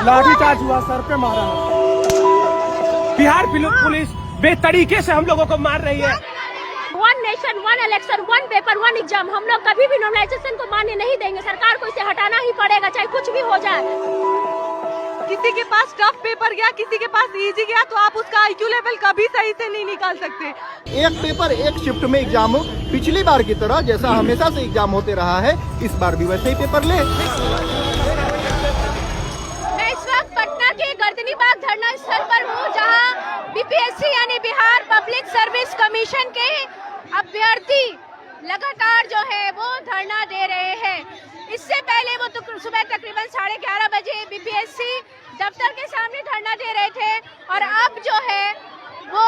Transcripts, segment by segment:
लाठीचार्ज हुआ, सर पे मारा। बिहार पुलिस बेतरीके से हम लोगों को मार रही है। 1 नेशन 1 इलेक्शन 1 पेपर 1 एग्जाम, हम लोग कभी भी नॉर्मलाइजेशन को मान्य नहीं देंगे। सरकार को इसे हटाना ही पड़ेगा, चाहे कुछ भी हो जाए। किसी के पास टफ पेपर गया, किसी के पास इजी गया, तो आप उसका IQ लेवल कभी सही से नहीं निकाल सकते। एक पेपर एक शिफ्ट में एग्जाम हो, पिछली बार की तरह जैसा हमेशा से एग्जाम होते रहा है, इस बार भी वैसे ही पेपर ले। मैं इस वक्त पटना के गर्दनीबाग धरना स्थल पर हूँ, जहाँ BPSC यानी बिहार पब्लिक सर्विस कमीशन के अभ्यर्थी लगातार जो है वो धरना दे रहे हैं। इससे पहले वो तो सुबह तकरीबन 11:30 बजे BPSC दफ्तर के सामने धरना दे रहे थे, और अब जो है वो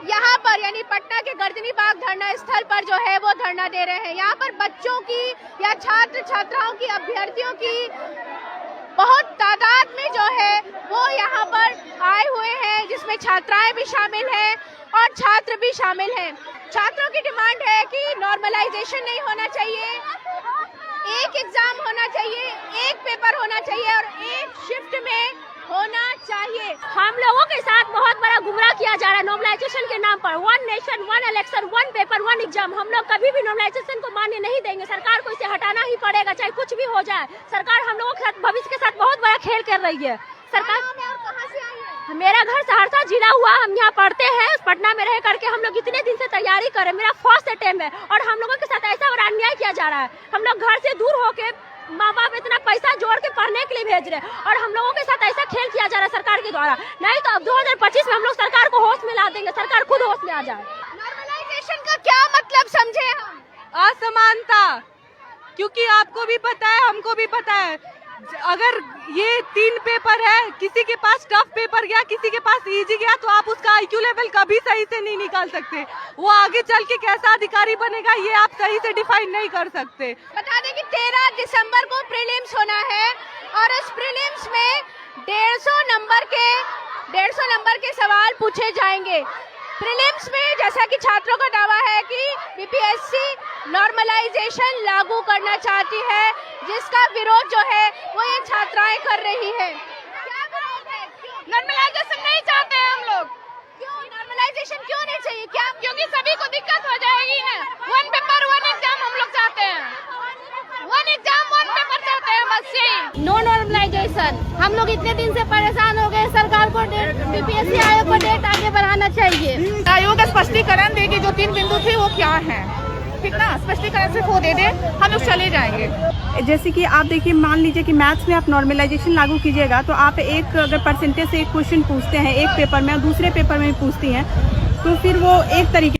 यहाँ पर यानी पटना के गर्दनीबाग धरना स्थल पर जो है वो धरना दे रहे हैं। यहाँ पर बच्चों की या छात्र छात्राओं की, अभ्यर्थियों की बहुत तादाद में जो है वो यहाँ पर आए हुए हैं, जिसमें छात्राएं भी शामिल हैं और छात्र भी शामिल हैं। छात्रों की डिमांड है कि नॉर्मलाइजेशन नहीं होना चाहिए, एक एग्जाम होना चाहिए, एक पेपर होना चाहिए और एक शिफ्ट में होना चाहिए। हम लोगों के साथ बहुत बड़ा गुमराह किया जा रहा है नॉर्मलाइजेशन के नाम पर। 1 नेशन 1 इलेक्शन 1 पेपर 1 एग्जाम, हम लोग कभी भी नॉर्मलाइजेशन को मान्य नहीं देंगे। सरकार को इसे हटाना ही पड़ेगा, चाहे कुछ भी हो जाए। सरकार हम लोगों के साथ भविष्य के साथ बहुत बड़ा खेल कर रही है। सरकार, कहाँ से आई है? मेरा घर सहरसा जिला हुआ, हम यहाँ पढ़ते हैं। पटना में रह करके हम लोग इतने दिन से तैयारी कर रहे हैं, मेरा फर्स्ट अटेम्प्ट है, और हम लोगों के साथ ऐसा और अन्याय किया जा रहा है। हम लोग घर से दूर होके माँ बाप इतना पैसा जोड़ के पढ़ने के लिए भेज रहे हैं, और हम लोगों के साथ ऐसा खेल किया जा रहा है सरकार के द्वारा। नहीं तो अब 2025 में हम लोग सरकार को होश में ला देंगे, सरकार खुद होश में आ जाए। नॉर्मलाइजेशन का क्या मतलब समझे हम? असमानता, क्योंकि आपको भी पता है, हमको भी पता है, अगर ये 3 पेपर है, किसी के पास टफ पेपर गया, किसी के पास इजी गया, तो आप उसका IQ लेवल कभी सही से नहीं निकाल सकते। वो आगे चल के कैसा अधिकारी बनेगा ये आप सही से डिफाइन नहीं कर सकते। बता दें कि 13 दिसंबर को प्रीलिम्स होना है, और इस प्रीलिम्स में 150 नंबर के सवाल पूछे जाएंगे। प्रीलिम्स में जैसा कि छात्रों का दावा है कि BPSC नॉर्मलाइजेशन लागू करना चाहती है, जिसका विरोध जो है वो ये छात्राएं कर रही है। क्या विरोध है? नॉर्मलाइजेशन नहीं चाहते हैं हम लोग। क्यों नॉर्मलाइजेशन क्यों नहीं चाहिए? क्या? क्योंकि सभी को दिक्कत हो जाएगी ना। 1 पेपर 1 एग्जाम हम लोग चाहते हैं, 1 एग्जाम 1 पेपर चाहते हैं, बस यही। No normalization. हम लोग इतने दिन से परेशान हो गए, सरकार को BPSC आयोग को डेट आगे बढ़ाना चाहिए। आयोग स्पष्टीकरण देगी, जो 3 बिंदु थे वो क्या है, ठीक ना, स्पष्टीकरण सिर्फ वो दे दे, हम लोग चले जाएंगे। जैसे कि आप देखिए, मान लीजिए कि मैथ्स में आप नॉर्मलाइजेशन लागू कीजिएगा, तो आप एक अगर परसेंटेज से एक क्वेश्चन पूछते हैं एक पेपर में, दूसरे पेपर में पूछती हैं, तो फिर वो एक तरीके